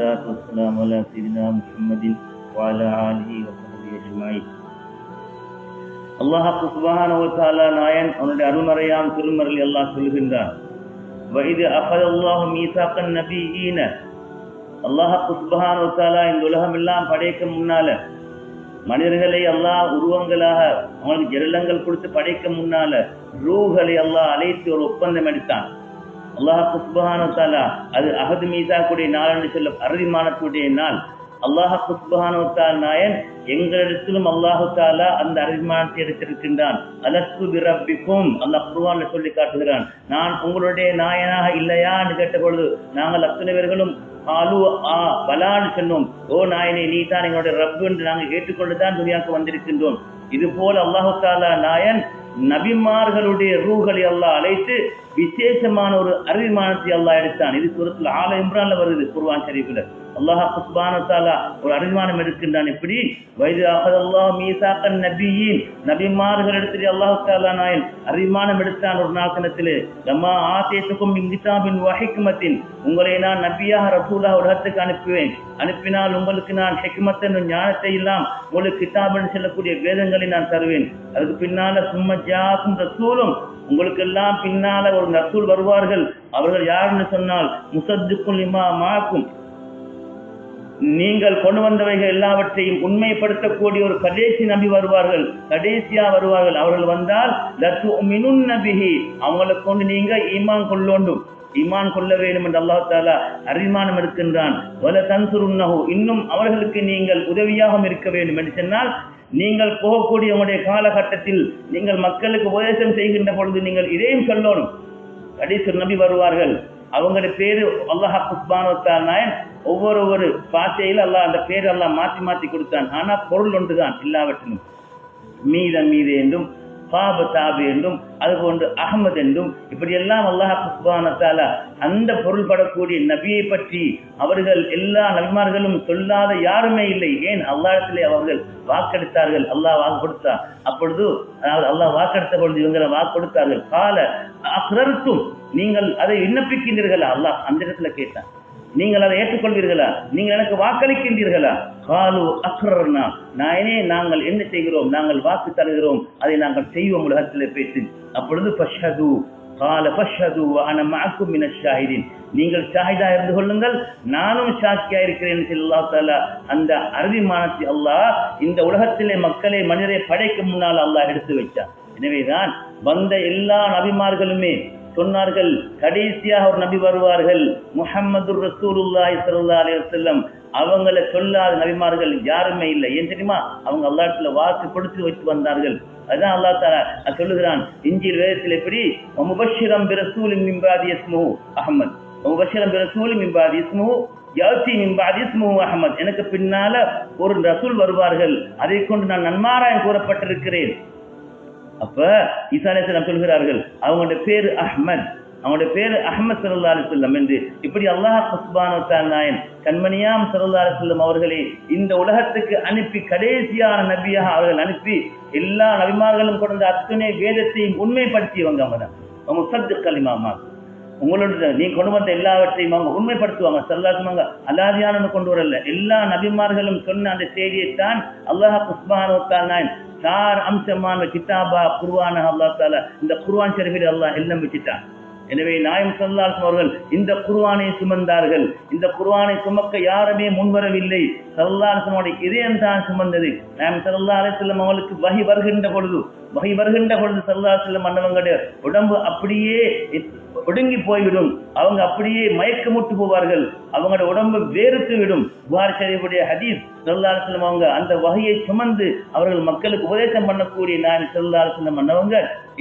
والصلاة والسلام على سيدنا محمد وعلى آله وصحبه أجمعين. அல்லாஹ் சுப்ஹானஹு வ தஆலா நாயன் அவனுடைய அருள்மறையாம் திருமறையில் அல்லாஹ் சொல்கின்றான், வஇது அஃபதல்லாஹு மீசாக்கன் நபியீன. அல்லாஹ் சுப்ஹானஹு வ தஆலா இந்த உலகம் எல்லாம் படைக்க முன்னால மனிதர்களை அல்லாஹ் உருவங்களாக அவங்களுக்கு ஜெரலங்கள் கொடுத்து படைக்க முன்னால ரூஹ்களை அல்லாஹ் அழைத்து ஒரு ஒப்பந்தம் எடுத்தான். அல்லாஹ் சுப்ஹானஹு வ தஆலா அது அஹது மீசாக்குடைய நாள் என்று சொல்ல அறுதிமானத்துடைய நாள். அல்லாஹ் சுப்ஹானஹு வ தஆலா நாயன் எங்களிடத்திலும் அல்லாஹு தஆலா அந்த அறுதிமானத்தை எடுத்திருக்கின்றான். அலஸ்து பிரப்பிக்கும் அல்லாஹ் குர்ஆன்ல சொல்லி காட்டுகிறான், நான் உங்களுடைய நாயனாக இல்லையா என்று கேட்ட பொழுது நாங்கள் அத்தனை பேர்களும் பலான்னு சொன்னோம். ஓ நாயனே, நீ தான் எங்களுடைய ரப்பு என்று நாங்கள் கேட்டுக்கொண்டுதான் துனியாவுக்கு வந்திருக்கின்றோம். இது போல அல்லாஹு தஆலா நாயன் நபிமார்களுடைய ரூஹ்களை அல்லாஹ் அழைத்து விசேஷமான ஒரு அறுதிமானத்தை அல்லாஹ் எடுத்தான். இது சூரத்துல் ஆல இம்ரான்ல வருது குர்ஆன் ஷரீஃப்ல. அல்லாஹ் சுப்ஹானஹு வ தஆலா ஒரு அறுதிமானம் எடுக்கின்றான். எப்படி? வைது அஹதல்லாஹு மீசாக்கன் நபியீன், நபிமார்களிடத்தில் அல்லாஹ் தஆலா நாயன் அறுதிமானம் எடுத்தான் ஒரு நாசனத்திலே. லமா ஆதீதுக்கும் மின் கிதாபின் வ ஹிக்மத்தின், உங்களை நான் நபியாக ரசூலாக உலகத்துக்கு அனுப்புவேன். அனுப்பினால் உங்களுக்கு நான் ஹிக்மத் என்னும் ஞானத்தை எல்லாம் உங்களுக்கு கிதாபுன்னு சொல்லக்கூடிய வேதங்களை நான் தருவேன். அதுக்கு பின்னால சும்ம ஜாக்கும் ரசூலும், உங்களுக்கு எல்லாம் பின்னால ஒரு ரசூல் வருவார்கள். அவர்கள் யாருன்னு சொன்னால் முஸத்திக்குல் லிமா மாக்கும், நீங்கள் கொண்டு வந்தவைகள் எல்லாவற்றையும் உண்மைப்படுத்தக்கூடிய ஒரு கடைசி நபி வருவார்கள், கடைசியா வருவார்கள். அவர்கள் வந்தால் லதுமினுன்ன பிஹி, அவங்களை கொண்டு நீங்க ஈமான் கொள்ளோண்டும், ஈமான் கொள்ள வேண்டும் என்று அல்லாஹ் தஆலா அறுதிமானம் எடுக்கின்றான். வல தன்சுருன்னஹு, இன்னும் அவர்களுக்கு நீங்கள் உதவியாக இருக்க வேண்டும் என்று சொன்னால் நீங்கள் போகக்கூடிய உங்களுடைய காலகட்டத்தில் நீங்கள் மக்களுக்கு உபதேசம் செய்கின்ற பொழுது நீங்கள் இதையும் சொல்லணும். கடைசி நபி வருவார்கள், அவங்களுடைய பேரு அல்லாஹ் சுப்ஹானஹு வ தஆலா நாயன் ஒவ்வொரு பாஷையில் அல்லாஹ் அந்த பேர் அல்லாஹ் மாற்றி மாற்றி கொடுத்தான். ஆனா பொருள் ஒன்றுதான் எல்லாவற்றிலும். மீது என்றும் தாபு என்றும் அதுபோன்று அஹமது என்றும் இப்படி எல்லாம் அல்லாஹ் சுப்ஹானஹு வ தஆலா அந்த பொருள் படக்கூடிய நபியை பற்றி அவர்கள் எல்லா நபிமார்களும் சொல்லாத யாருமே இல்லை. ஏன்? அல்லாஹ்விடத்திலே அவர்கள் வாக்கெடுத்தார்கள், அல்லாஹ் வாக்கு கொடுத்தார். அப்பொழுது அல்லாஹ் வாக்கெடுத்த பொழுது இவங்களை வாக்கு கொடுத்தார்கள். கால அக்ரர்தும், நீங்கள் அதை விண்ணப்பிக்கின்றீர்களா? அல்லாஹ் அந்த இடத்துல கேட்டான், நீங்கள் அதை ஏற்றுக்கொள்வீர்களா? நீங்கள் எனக்கு வாக்களிக்கின்றீர்களா? காலு அக்ரர்னா, நாயனே நாங்கள் என்ன செய்கிறோம், நாங்கள் வாக்கு தருகிறோம், அதை நாங்கள் செய்வோம் உலகத்தில் பேசி. அப்பொழுது ஃபஷ்ஹது கால ஃபஷ்ஹது வ அன மஅக்கும் மினஷ் ஷாஹிதீன், நீங்கள் ஷாஹிதா இருந்து கொள்ளுங்கள், நானும் சாட்சியா இருக்கிறேன். அல்லாஹ் தஆலா அந்த அறுதிமானத்தை அல்லாஹ் இந்த உலகத்திலே மக்களை மனிதரை படைக்க முன்னால் அல்லாஹ் எடுத்து வைத்தார். எனவேதான் வந்த எல்லா நபிமார்களுமே சொன்னார்கள், கடைசியாக ஒரு நபி வருவார்கள், முஹம்மதுர் ரசூலுல்லாஹி ஸல்லல்லாஹு அலைஹி வஸல்லம். அவங்களை சொல்லாத நபிமார்கள் யாருமே இல்லை. ஏன் தெரியுமா? அவங்க அல்லாஹ்விடத்துல வாக்கு கொடுத்து வைத்து வந்தார்கள். அதுதான் அல்லாஹ் தஆலா சொல்லுகிறான் இன்ஜீல் வேதத்தில் எப்படி, முபஷ்ஷிரம் பிரசூலின் மின் பாதி இஸ்முஹு அஹ்மத், முபஷ்ஷிரம் பிரசூலின் மின் பாதி இஸ்முஹு யாத்தி மின் பாதி இஸ்முஹு அஹ்மத், எனக்கு பின்னால ஒரு ரசூல் வருவார்கள், அதை கொண்டு நான் நன்மாராயம் கூறப்பட்டிருக்கிறேன். அப்ப ஈசா அலைஹிஸ்ஸலாம் சொல்கிறார்கள் அவங்களுடைய பேரு அஹ்மத், அவங்களுடைய பேரு அஹ்மத் ஸல்லல்லாஹு அலைஹி வஸல்லம் என்று. இப்படி அல்லாஹ் சுப்ஹானஹு வ தஆலா நாயன் கண்மணியாம் ஸல்லல்லாஹு அலைஹி வஸல்லம் அவர்களை இந்த உலகத்துக்கு அனுப்பி கடைசியான நபியாக அவர்கள் அனுப்பி எல்லா நபிமார்களும் கொண்ட அத்தனை வேதத்தையும் உண்மைப்படுத்தியவங்க. அவங்க தான் முஸத்திக் லிமா, உங்களோட நீ கொண்டு வந்த எல்லாவற்றையும் அவங்க உண்மைப்படுத்துவாங்க. ஸல்லல்லாஹு அலாதியான கொண்டு வரல, எல்லா நபிமார்களும் சொன்ன அந்த செய்தியைத்தான் அல்லாஹ் சுப்ஹானஹு வ தஆலா நாயன் சார் அம்சமான கிதாபா குர்ஆன அல்லாஹ் தஆலா இந்த குர்ஆன் ஷரீஃபில் அல்லாஹ் எல்லாம் வச்சிட்டான். எனவே நாயம் ஸல்லல்லாஹு அலைஹி வஸல்லம் அவர்கள் இந்த குர்ஆனை சுமந்தார்கள். இந்த குர்ஆனை சுமக்க யாருமே முன்வரவில்லை. ஸல்லல்லாஹு அலைஹி வஸல்லம் இதயம் தான் சுமந்தது. நாயம் ஸல்லல்லாஹு அலைஹி வஸல்லம் அவர்களுக்கு வஹி வருகின்ற பொழுது ஸல்லல்லாஹு அலைஹி வஸல்லம் அன்னவங்களுடைய உடம்பு அப்படியே ஒடுங்கி போய்விடும், அவங்க அப்படியே மயக்கமுட்டு போவார்கள், அவங்களோட உடம்பு வேறுத்து விடும். புகாரி ஷரீஃபுடைய ஹதீஸ். ஸல்லல்லாஹு அலைஹி வஸல்லம் அவங்க அந்த வஹியை சுமந்து அவர்கள் மக்களுக்கு உபதேசம் பண்ணக்கூடிய நாயம் ஸல்லல்லாஹு அலைஹி வஸல்லம் அன்னவங்க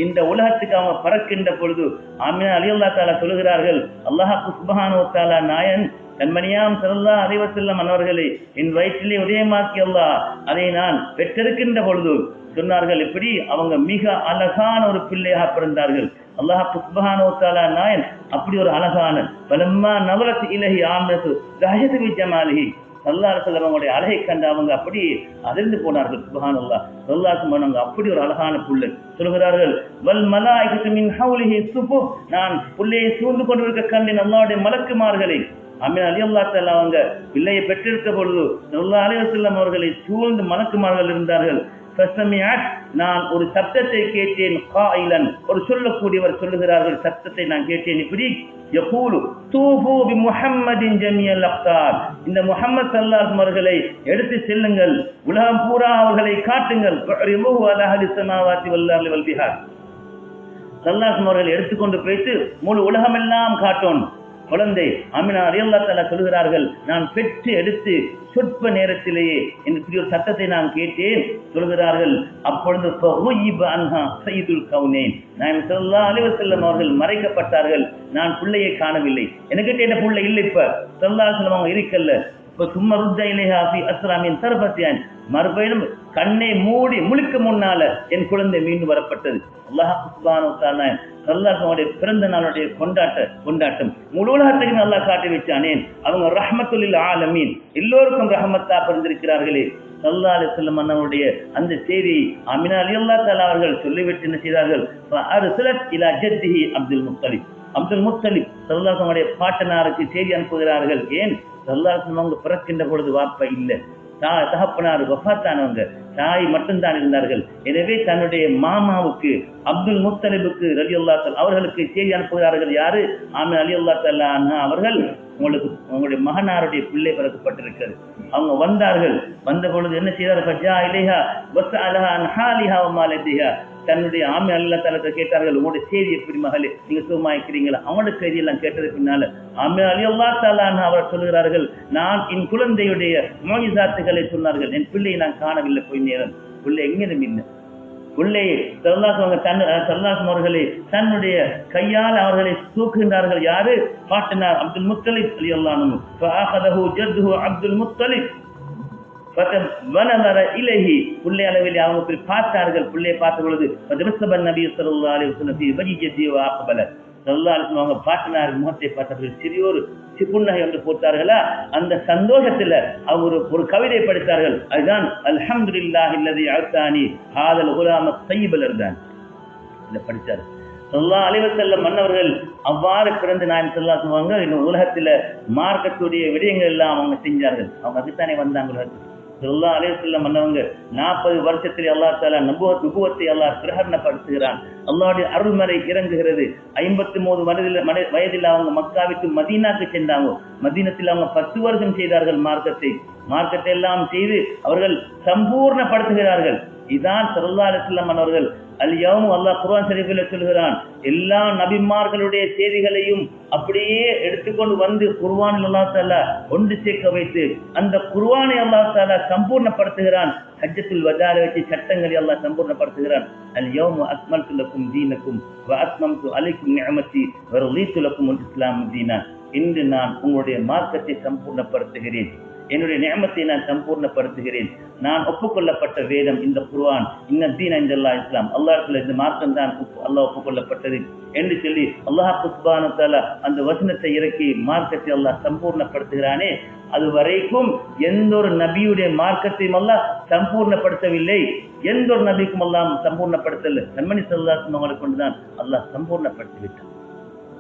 இந்த உலகத்துக்கு அவங்க பறக்கின்ற பொழுது ஆமினா ரலியல்லாஹு தஆலா சொல்கிறார்கள், அல்லாஹ் சுப்ஹானஹு வ தஆலா நாயன் கண்மணியாம் ஸல்லல்லாஹு அலைஹி வஸல்லம் அன்னவர்களை என் வயிற்றிலே உதயமாக்கி அல்லாஹ் அதை நான் பெற்றெடுக்கின்ற பொழுது சொன்னார்கள், எப்படி அவங்க மிக அழகான ஒரு பிள்ளையாக பிறந்தார்கள். அல்லாஹ் சுப்ஹானஹு வ தஆலா நாயன் அப்படி ஒரு அழகான பலம்மா நவரத் இலஹி ஆமனது தஹயது பி ஜமாலிஹி, ஸல்லல்லாஹு அலைஹி வஸல்லம் அவங்களுடைய அழகை கண்டு அவங்க அப்படி அதிர்ந்து போனார்கள். சுப்ஹானல்லாஹ், ஸல்லல்லாஹு அலைஹி வஸல்லம் அப்படி ஒரு அழகான புள்ளை. சொல்கிறார்கள், வல் மலாயிகத்து மின் ஹவுலிஹி சுஃபு, நான் புள்ளையை சூழ்ந்து கொண்டிருக்க கண்டேன் அல்லாஹ்வுடைய மலக்குமார்களை. அமீனா ரலியல்லாஹு தஆலா அவங்க பிள்ளையை பெற்றெடுத்த பொழுது ஸல்லல்லாஹு அலைஹி வஸல்லம் அவர்களை சூழ்ந்து மலக்குமார்கள் இருந்தார்கள். நான் ஒரு சப்தத்தை கேட்டேன், காயிலன் ஒரு சொல்லக்கூடியவர் சொல்லுகிறார்கள், சப்தத்தை நான் கேட்டேன், இப்படி யகூலு தூஃபு பி முஹம்மதின் ஜமீஅல் அக்தார், இந்த முஹம்மது ஸல்லல்லாஹு அலைஹி அவர்களை எடுத்து செல்லுங்கள், உலகம் பூரா அவர்களை காட்டுங்கள், வஅரிமுஹு அலா அஹ்லி ஸமாவாத்தி வல் அர்லி வல் பிஹார், ஸல்லல்லாஹு அலைஹி அவர்களை எடுத்துக்கொண்டு போயிட்டு முழு உலகமெல்லாம் காட்டோம். குழந்தை ஆமினா ரலியல்லாஹு தஆலா சொல்கிறார்கள், நான் பெற்று எடுத்து சொற்ப நேரத்திலேயே இப்படி ஒரு சத்தத்தை நான் கேட்டேன் சொல்கிறார்கள். அப்பொழுது சையதுல் கௌனைன் நாயகம் ஸல்லல்லாஹு அலைஹி வஸல்லம் அவர்கள் மறைக்கப்பட்டார்கள். நான் பிள்ளையை காணவில்லை, எனக்கு கேட்ட பிள்ளை இல்லை, இப்ப ஸல்லல்லாஹு அலைஹி வஸல்லம் அவங்க இருக்கல்ல. இப்ப சும்மா ருத்த இலைஹா ஃபி அஸ்ராமின் தர்பத்தியான், மறுபடியும் கண்ணை மூடி முழிக்க முன்னால என் குழந்தை மீண்டும் வரப்பட்டது. அல்லாஹ் சுப்ஹானஹு வ தஆலா ஸல்லல்லாஹு பிறந்த நாளுடைய கொண்டாட்டம் முழு உலகத்துக்கு அல்லாஹ் காட்டி வச்சானேன். அவங்க ரஹ்மத்துல் லில் ஆலமீன், எல்லோருக்கும் ரஹ்மத்தா பிறந்திருக்கிறார்களே. ஸல்லல்லாஹு அலைஹி வஸல்லம் அன்னவருடைய அந்த செய்தியை அமீனா ரலியல்லாஹு தஆலா அவர்கள் சொல்லிவிட்டு என்ன செய்தார்கள், ஃபஅர்ஸலத் இலா ஜத்திஹி அப்துல் முத்தலிப், அப்துல் முத்தலிப் ஸல்லல்லாஹு அலைஹி பாட்டனாருக்கு செய்தி அனுப்புகிறார்கள். ஏன் ஸல்லல்லாஹு அலைஹி வஸல்லம் அவங்க பிறக்கின்ற பொழுது வாப்பா இல்லை, தகப்பனார் வஃபாத்தானவங்க, தாய் மட்டும்தான் இருந்தார்கள். எனவே தன்னுடைய மாமாவுக்கு அப்துல் முத்தலிபுக்கு ரலியல்லாஹு தஆலா அவர்களுக்கு செய்தி அனுப்புகிறார்கள். யாரு? ஆமீனா ரலியல்லாஹு தஆலா அன்ஹா அவர்கள், உங்களுக்கு உங்களுடைய மகனாருடைய பிள்ளை பிறக்கப்பட்டிருக்கிறது. அவங்க வந்தார்கள். வந்த பொழுது என்ன செய்தார்கள், ஃபஜா இலைஹா வஸஅலஹா அன் ஹாலிஹா வ மாலதிஹா, தன்னுடைய ஆமீனா ரலியல்லாஹு தஆலா கேட்டார்கள், உங்களுடைய செய்தி எப்படி மகளே, நீங்க சுகமா இருக்கிறீங்களா? அவங்களுடைய செய்தி எல்லாம் கேட்டது பின்னால ஆமீனா ரலியல்லாஹு தஆலா அன்ஹா அவர் சொல்கிறார்கள், நான் என் குழந்தையுடைய முஅஜிசாத்துகளை சொன்னார்கள், என் பிள்ளையை நான் காணவில்லை, போய் நேரம் பிள்ளை எங்கிலும் இல்லை. பிள்ளையை ஸல்லல்லாஹு அவர்களை தன்னுடைய கையால் அவர்களை தூக்குகின்றார்கள். யாரு? பாட்டனார் அப்துல் முத்தலிப் ரலியல்லாஹு அன்ஹு. ஃபஅഖதஹு ஜத்துஹு அப்துல் முத்தலிப் ஃபதவனர இலைஹி, பிள்ளை அளவில் அவங்க போய் பார்த்தார்கள். பிள்ளையை பார்த்த பொழுது ஃபதபஸபன் நபி ஸல்லல்லாஹு அலைஹி வஸல்லம் ஃபீ வஜ்ஹி வ அக்பல, ஸல்லல்லாஹு அலைஹி வஸல்லம் அவங்க பாட்டனார் முகத்தை பார்த்தார்கள், சிறியோரு புன்னகை என்று போட்டார்களா. அந்த சந்தோஷத்துல அவர் ஒரு கவிதை படித்தார்கள். அதுதான் அல்ஹம்துலில்லாஹி அல்லதி அத்தானி ஹாதல் குலாம் த்தய்யிபல் அர்தான், இத படிச்சார். ஸல்லல்லாஹு அலைஹி வஸல்லம் மன்னவர்கள் அவ்வாறு பிறந்து நாயகம் ஸல்லல்லாஹு அலைஹி வஸல்லம் இந்த உலகத்துல மார்க்கத்துடைய விடயங்கள் எல்லாம் அவங்க செஞ்சார்கள். அவங்க அதுதானே வந்தாங்க உலகத்துக்கு. ஸல்லல்லாஹு அலைஹி வஸல்லம் மன்னவங்க 40 வருஷத்தில் அல்லாஹ் தஆலா நபுவத்தை அல்லாஹ் பிரகடனப்படுத்துகிறான். அல்லாஹ்வுடைய அருள்மறை இறங்குகிறது. 53 வயதில் அவங்க மக்காவிற்கு மதீனாக்கு சென்றாங்க. மதீனத்தில் அவங்க 10 வருஷம் செய்தார்கள். மார்க்கத்தை எல்லாம் செய்து அவர்கள் சம்பூர்ணப்படுத்துகிறார்கள். இதான் ஸல்லல்லாஹு அலைஹி வஸல்லம் அவர்கள் அல்-யௌம் அல்லாஹ் குர்ஆன் ஷரீஃபில் சொல்கிறான், எல்லா நபிமார்களுடைய செய்திகளையும் அப்படியே எடுத்துக்கொண்டு வந்து குர்ஆனில் அல்லாஹ் தஆலா ஒன்று சேர்க்க வைத்து அந்த குர்ஆனை அல்லாஹ் தஆலா சம்பூர்ணப்படுத்துகிறான். ஹஜ்ஜத்துல் வதால வச்சு சட்டங்களை அல்லாஹ் சம்பூர்ணப்படுத்துகிறான். அல்-யௌம் அக்மல்து லக்கும் தீனக்கும் வ அத்மம்து அலைக்கும் நிஅமதி வ ரதீது லக்கும் அல்-இஸ்லாம் தீனா, இன்று நான் உங்களுடைய மார்க்கத்தை சம்பூர்ணப்படுத்துகிறேன், என்னுடைய நியமத்தை நான் சம்பூர்ணப்படுத்துகிறேன், நான் ஒப்புக்கொள்ளப்பட்ட வேதம் இந்த குர்ஆன், இன்ன தீன இன்தல்லாஹ் இஸ்லாம், அல்லாஹ்வுடைய இந்த மார்க்கம் தான் அல்லாஹ் ஒப்புக்கொள்ளப்பட்டது என்று சொல்லி அல்லாஹ் சுப்ஹானஹு வ தஆலா அந்த வசனத்தை இறக்கி மார்க்கத்தை அல்லாஹ் சம்பூர்ணப்படுத்துகிறானே. அது வரைக்கும் எந்த ஒரு நபியுடைய மார்க்கத்தையும் அல்லாஹ் சம்பூர்ணப்படுத்தவில்லை, எந்த ஒரு நபிக்கும் அல்லாஹ் சம்பூர்ணப்படுத்தல. கண்மணி ஸல்லல்லாஹு அலைஹி வஸல்லம் அவங்களை கொண்டுதான் அல்லாஹ் சம்பூர்ணப்படுத்தி விட்டான்.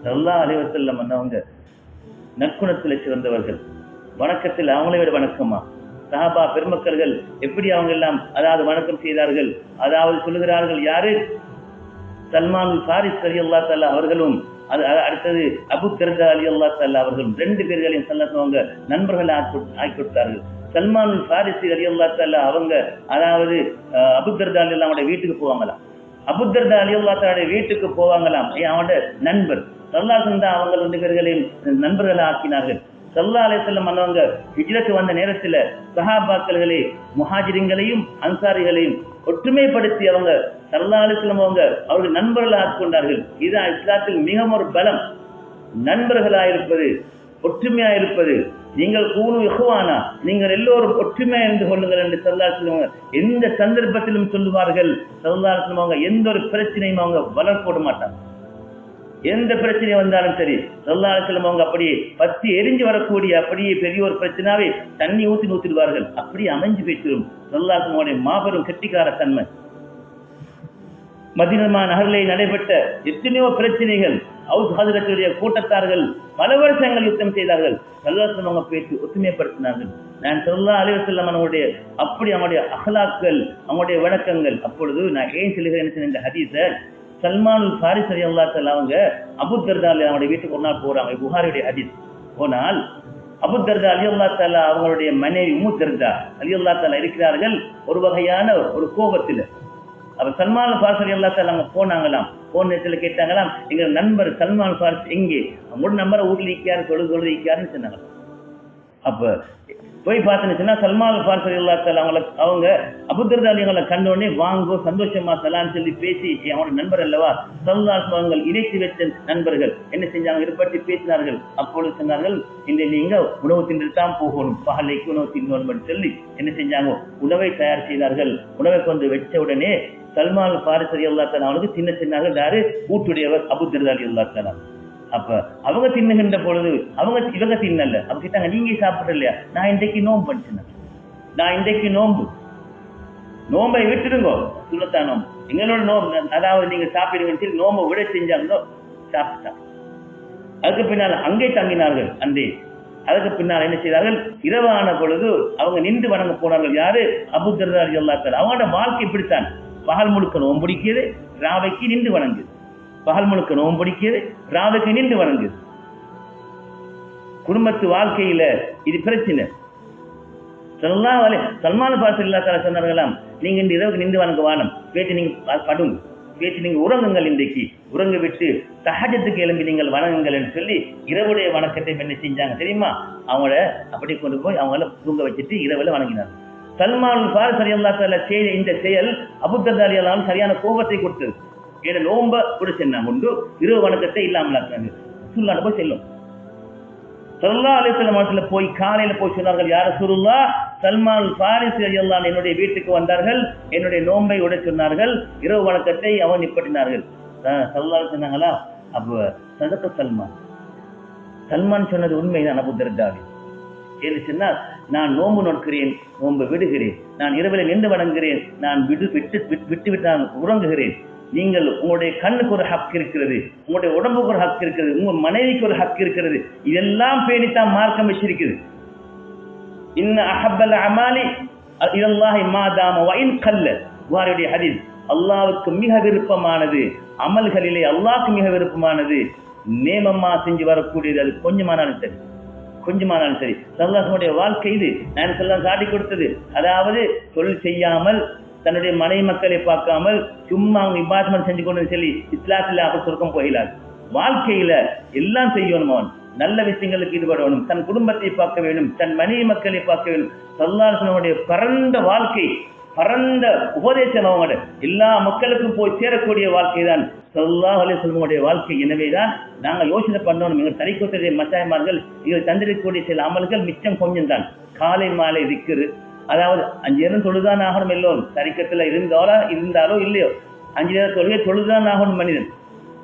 ஸல்லல்லாஹு அலைஹி வஸல்லம் அவங்க நற்குணத்தில் சிறந்தவர்கள், வணக்கத்தில் அவங்களை விட வணக்கமா. சஹாபா பெருமக்கள்கள் எப்படி அவங்க எல்லாம் அதாவது வணக்கம் செய்தார்கள். அதாவது சொல்லுகிறார்கள், யாரு? சல்மான் ஃபாரிஸ் ரலியல்லாஹு தஆலா அவர்களும் அடுத்தது அபூ தர்தா ரலியல்லாஹு தஆலா அவர்களும் 2 பேர்களையும் ஸல்லல்லாஹு நண்பர்கள் ஆக்கி கொடுத்தார்கள். சல்மான் ஃபாரிசி ரலியல்லாஹு தஆலா அவங்க அதாவது அபூ தர்தா ரலியல்லாஹு வீட்டுக்கு போவாங்களாம். அபூ தர்தா ரலியல்லாஹு தஆலா வீட்டுக்கு போவாங்களாம். அவனோட நண்பர் ஸல்லல்லாஹு தான் அவங்க 2 பேர்களையும் நண்பர்களாக ஆக்கினார்கள். ஸல்லல்லாஹு அலைஹி வஸல்லம் அவங்க ஹிஜ்ரத் வந்த நேரத்தில் சஹாபாக்களை முஹாஜிரின்களையும் அன்சாரிகளையும் ஒற்றுமைப்படுத்தி அவங்க ஸல்லல்லாஹு அலைஹி வஸல்லம் அவர்கள் நண்பர்களாக ஆட்கொண்டார்கள். இதுதான் இஸ்லாத்தில் மிக ஒரு பலம், நண்பர்களாயிருப்பது, ஒற்றுமையாயிருப்பது. நீங்கள் கூனு இஹ்வானா, நீங்கள் எல்லோரும் ஒற்றுமையா இருந்து கொள்ளுங்கள் என்று ஸல்லல்லாஹு அலைஹி வஸல்லம் எந்த சந்தர்ப்பத்திலும் சொல்லுவார்கள். ஸல்லல்லாஹு அலைஹி வஸல்லம் அவங்க எந்த ஒரு பிரச்சனையும் அவங்க வளர்ப்போட மாட்டாங்க. எந்த பிரச்சனை வந்தாலும் சரி ஸல்லல்லாஹு அலைஹி வஸல்லம் அவங்க அப்படியே பத்தி எரிஞ்சு வரக்கூடிய அப்படியே பெரிய ஒரு பிரச்சனாவே தண்ணி ஊற்றிடுவார்கள். அப்படியே அமைஞ்சு போய்த்திரும். ஸல்லல்லாஹு அலைஹி வஸல்லம் மாபெரும் கெட்டிக்கார தன்மை. மதீனா நகரிலே நடைபெற்ற எத்தனையோ பிரச்சனைகள், அவுஸ் ஹஜ்ரத்துடைய கூட்டத்தார்கள் பல வருஷங்கள் யுத்தம் செய்தார்கள். ஸல்லல்லாஹு அவங்க பேசி ஒத்துமைப்படுத்தினார்கள். நான் ஸல்லல்லாஹு அலைஹி வஸல்லம் அவங்களுடைய அப்படி அவங்களுடைய அஹ்லாக்கள், அவங்களுடைய வணக்கங்கள். அப்பொழுது நான் ஏன் சொல்லுகிறேன் இந்த ஹதீஸை, சல்மான் ஃபாரிஸ் ரலியல்லாஹு தஆலா அவங்க அபூ தர்தா அவங்களுடைய வீட்டுக்கு ஒரு நாள் போறாங்க. புகாரியுடைய ஹதீஸ். போனால் அபூ தர்தா ரலியல்லாஹு தஆலா அவங்களுடைய மனைவி உம்மு தர்தா ரலியல்லாஹு தஆலா இருக்கிறார்கள் ஒரு வகையான ஒரு கோபத்தில். அப்ப சல்மான் ஃபாரிஸ் ரலியல்லாஹு தஆலா அங்க போனாங்களாம். போன நேரத்தில் கேட்டாங்களாம், எங்க நண்பர் சல்மான் ஃபாரிஸ் எங்கே, அவங்களோட நம்பரை வீட்டில் இருக்காரு, தொழுது இருக்காருன்னு சொன்னாங்க. அப்ப போய் பார்த்துன்னு சல்மான் ஃபாரிஸ் ரலியல்லாஹு தஆலா அவங்க அபூ தர்தா அவங்களை கண்டோடனே வாங்கோ சந்தோஷமா சலான்னு சொல்லி பேசி, அவனோட நண்பர் அல்லவா ஸல்லல்லாஹு அவங்க இணைத்து வச்ச நண்பர்கள் என்ன செஞ்சாங்க, இது பற்றி பேசினார்கள். அப்பொழுது சொன்னார்கள், இந்த நீங்க உணவு தின்று தான் போகணும், பகலைக்கு உணவு தின்னோம் சொல்லி என்ன செஞ்சாங்க, உணவை தயார் செய்தார்கள். உணவை கொண்டு வச்ச உடனே சல்மான் ஃபாரிஸ் ரலியல்லாஹு தஆலா அவனுக்கு சின்ன சின்னார்கள் யாரு, ஊட்டுடையவர் அபூ தர்தா ரலியல்லாஹு தஆலா. அப்ப அவங்க தின்னுகின்ற பொழுது இவங்க தின்னல. அவங்க கிட்டாங்க, நீங்க சாப்பிட இல்லையா, நான் இன்றைக்கு நோம்பு பண்ணிட்டேன், நான் இன்றைக்கு நோம்பை விட்டுடுங்கோ, சுண்ணத்தா நோம்பு எங்களோட நோம்பு, அதாவது நீங்க சாப்பிடுங்கன்னு சொல்லி நோம்பை விட செஞ்சாங்களோ சாப்பிட்டாங்க. அதுக்கு பின்னால் அங்கே தங்கினார்கள். அதுக்கு பின்னால் என்ன செய்தார்கள், இரவான பொழுது அவங்க நின்று வணங்க போனார்கள். யாரு, அபூ தர்தா ரலியல்லாஹு தஆலா. அவங்களோட வாழ்க்கை இப்படித்தான், பகல் முழுக்க நோம்பு பிடிக்கிறது, ராவைக்கு நின்று வணங்கு, பகல் முழுக்க நோம்பு பிடிக்கிறது, ராவைக்கு நின்று வணங்கு. குடும்பத்து வாழ்க்கையில இது பிரச்சனை. சல்மான் ஃபாரிஸ் ரலியல்லாஹு தஆலா சொன்னார்களாம், நீங்க இந்த இரவுக்கு நின்று வணங்க வானம், பேச்சு நீங்க படுங்க, பேச்சு நீங்க உறங்குங்கள், இன்றைக்கு உறங்க விட்டு தஹஜ்ஜுக்கு எழும்பி நீங்கள் வணங்குங்கள் என்று சொல்லி இரவுடைய வணக்கத்தை என்ன செஞ்சாங்க தெரியுமா, அவங்கள அப்படி கொண்டு போய் அவங்கள தூங்க வச்சுட்டு இரவுல வணங்கினார். சல்மான் ஃபாரிஸ் ரலியல்லாஹு தஆலா செய்த இந்த செயல் அபூ தர்தா ரலியல்லாஹு அன்ஹு சரியான கோபத்தை கொடுத்தது. ஏன்னா நோம்ப பிடிச்சிருந்தாங்க உண்டு, இரவு வணக்கத்தை இல்லாமல் ஆக்குறாங்க. ரசூலுல்லாஹ் போய் செல்லும் ஸல்லல்லாஹு அலைஹி வஸல்லம் போய் காலையில போய் சொன்னார்கள், யா ரசூலுல்லாஹ், சல்மான் ஃபாரிஸ் ரலியல்லாஹு அன்ஹு என்னுடைய வீட்டுக்கு வந்தார்கள், என்னுடைய நோன்பை உடை சொன்னார்கள், இரவு வணக்கத்தை அவன் நிப்பட்டினார்கள். ஸல்லல்லாஹு சொன்னாங்களா, அப்ப சதக சல்மான் சொன்னது உண்மைதான் அபூ தர்தாவே. என்று சொன்னால், நான் நோன்பு நோக்கிறேன், நோன்பு விடுகிறேன், நான் இரவில் நின்று வணங்குகிறேன், நான் விட்டு நான் உறங்குகிறேன். நீங்கள் உங்களுடைய கண்ணுக்கு ஒரு ஹக் இருக்கிறது, உங்களுடைய உடம்புக்கு ஒரு ஹக் இருக்கிறது, உங்க மனைவிக்கு ஒரு ஹக் இருக்கிறது, இதெல்லாம் பேணித்தான் மார்க்கம் வச்சிருக்குது. இன்ன அஹப்பல் அமாலி இலல்லாஹி மா தாம வ இன் கல்ல. புகாரியுடைய ஹதீஸ். அல்லாஹ்வுக்கு மிக விருப்பமானது அமல்களிலே, அல்லாஹ்வுக்கு மிக விருப்பமானது நேமமா செஞ்சு வரக்கூடியது, அது கொஞ்சமானாலும் சரி, கொஞ்சமானாலும் சரி. ஸல்லல்லாஹுடைய வாழ்க்கை இது. நான் சொல்ல காட்டி கொடுத்தது, அதாவது தொழில் செய்யாமல் தன்னுடைய மனைவி மக்களை பார்க்காமல் சும்மா அவங்க இபாதத் செஞ்சு கொண்டு சொல்லி இஸ்லாத்துல அப்படி சொர்க்கம் போயிடாது. வாழ்க்கையில எல்லாம் செய்யணும், அவன் நல்ல விஷயங்களுக்கு ஈடுபடணும், தன் குடும்பத்தை பார்க்க வேண்டும், தன் மனைவி மக்களை பார்க்க வேண்டும். ஸல்லல்லாஹு அலைஹி வஸல்லம் பரந்த வாழ்க்கை, பரந்த உபதேசம், அவங்களோட எல்லா மக்களுக்கும் போய் சேரக்கூடிய வாழ்க்கை தான் ஸல்லல்லாஹு அலைஹி வஸல்லம் வாழ்க்கை. எனவேதான் நாங்கள் யோசனை பண்ணணும், எங்கள் தரிக்கொத்தடைய மச்சாயமார்கள் இவர்கள் தந்திருக்கக்கூடிய சில அமல்கள் மிச்சம் கொஞ்சம் தான். காலை மாலை திக்ரு, அதாவது 5 நேரம் தொழுதான் ஆகணும். எல்லோரும் தரிக்கத்துல இருந்தாலோ இல்லையோ 5 நேரம் தொழுகை தொழுதான் ஆகணும். மனிதன்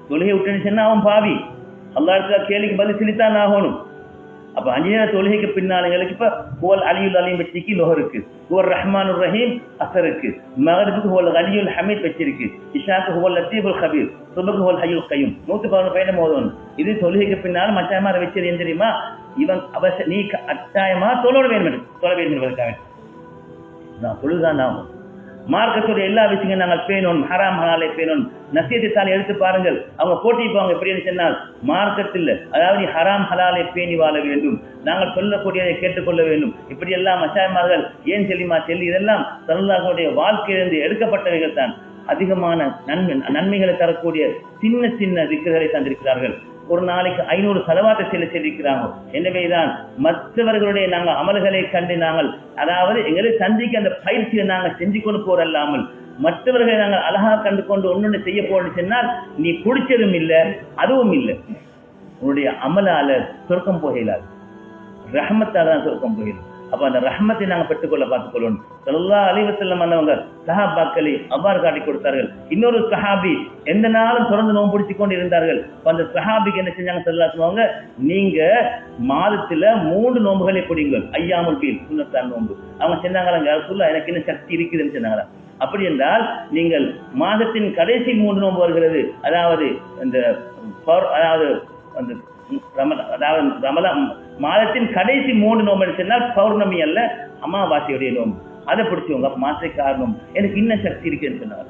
தொழுகை விட்டுன்னு சொன்னா அவன் பாவி, அல்லாஹ் இடத்துல கேள்விக்கு பதில் சொல்லித்தான் ஆகணும். அப்ப 5 நேரம் தொழுகைக்கு பின்னால் எங்களுக்கு இப்ப ஹுவல் அலியுல் அலீம் வச்சிருக்கு, லோஹருக்கு ஹுவல் ரஹ்மானுர் ரஹீம் அஸருக்கு, மகரிபுக்கு ஹுவல் கனியுல் ஹமீத் வச்சிருக்கு, இஷாக்கு ஹுவல் லத்தீஃபுல் கபீர், சுபஹுக்கு ஹுவல் ஹய்யுல் கய்யூம். 111 பயணம் ஓதணும். இது தொழுகைக்கு பின்னால் மச்சாயமார வச்சது ஏன் தெரியுமா, இவன் நீ அட்டாயமா தொழ வேண்டும் என்பதற்காக நான் தொழுதான் ஆகும். மார்க்கத்துடைய எல்லா விஷயங்களும் நாங்கள் பேணணும், ஹராம் ஹலாலை பேணணும். நசீஹத்தை எடுத்து பாருங்கள், அவங்க போட்டிப்பாங்க எப்படின்னு சொன்னால், மார்க்கத்தில் அதாவது நீ ஹராம் ஹலாலை பேணி வாழ வேண்டும், நாங்கள் சொல்லக்கூடியதை கேட்டுக்கொள்ள வேண்டும். இப்படி எல்லாம் மச்சாயமார்கள் ஏன் சொல்லி இதெல்லாம் ஸல்லல்லாஹுடைய வாழ்க்கையிலிருந்து எடுக்கப்பட்டவைகள் தான். அதிகமான நன்மைகளை தரக்கூடிய சின்ன சின்ன திக்ருகளை தந்திருக்கிறார்கள். ஒரு நாளைக்கு 500 ஸலவாத்தை செல்லிருக்கிறாங்க. எனவேதான் மற்றவர்களுடைய நாங்கள் அமல்களை கண்டு நாங்கள், அதாவது எங்களை சந்திக்க அந்த பயிற்சியை நாங்கள் செஞ்சு கொண்டு போறல்லாமல் மற்றவர்களை நாங்கள் அழகா கண்டு கொண்டு ஒன்னொன்னு செய்ய போறோம்னு சொன்னால், நீ குடிச்சதும் இல்லை அதுவும் இல்லை, உன்னுடைய அமலால சொர்க்கம் போகலாது, ரஹ்மத்தால தான் சொர்க்கம் போகலாம். அப்ப அந்த ரஹ்மத்தை நாங்கள் பெற்றுக்கொள்ள பார்த்துக் கொள்ளணும். ஸல்லல்லாஹு அலைஹி வஸல்லம் அன்னவங்க சஹாபாக்களை அவ்வாறு காட்டி கொடுத்தார்கள். இன்னொரு சஹாபி எந்த நாளும் தொடர்ந்து நோன்பு பிடிச்சு கொண்டு இருந்தார்கள். அந்த சஹாபிக்கு என்ன செஞ்சாங்க ஸல்லல்லாஹு, நீங்க மாதத்துல 3 நோன்புகளை பிடிங்கள், ஐயாமுல் பீல் சுன்னத்தான நோன்பு. அவங்க சொன்னாங்களா, ரசூலுல்லாஹ் எனக்கு இன்னும் சக்தி இருக்குதுன்னு சொன்னாங்களா. அப்படி என்றால் நீங்கள் மாதத்தின் கடைசி 3 நோன்பு வருகிறது, அதாவது இந்த அதாவது அந்த ரமலான் மாதத்தின் கடைசி 3 நோன்பு சொன்னால் பௌர்ணமி அல்ல, அமாவாசையுடைய நோன்பு. அதை பிடிச்சவங்க மாசை காரணம் எனக்கு இன்னும் சக்தி இருக்குன்னு சொன்னார்.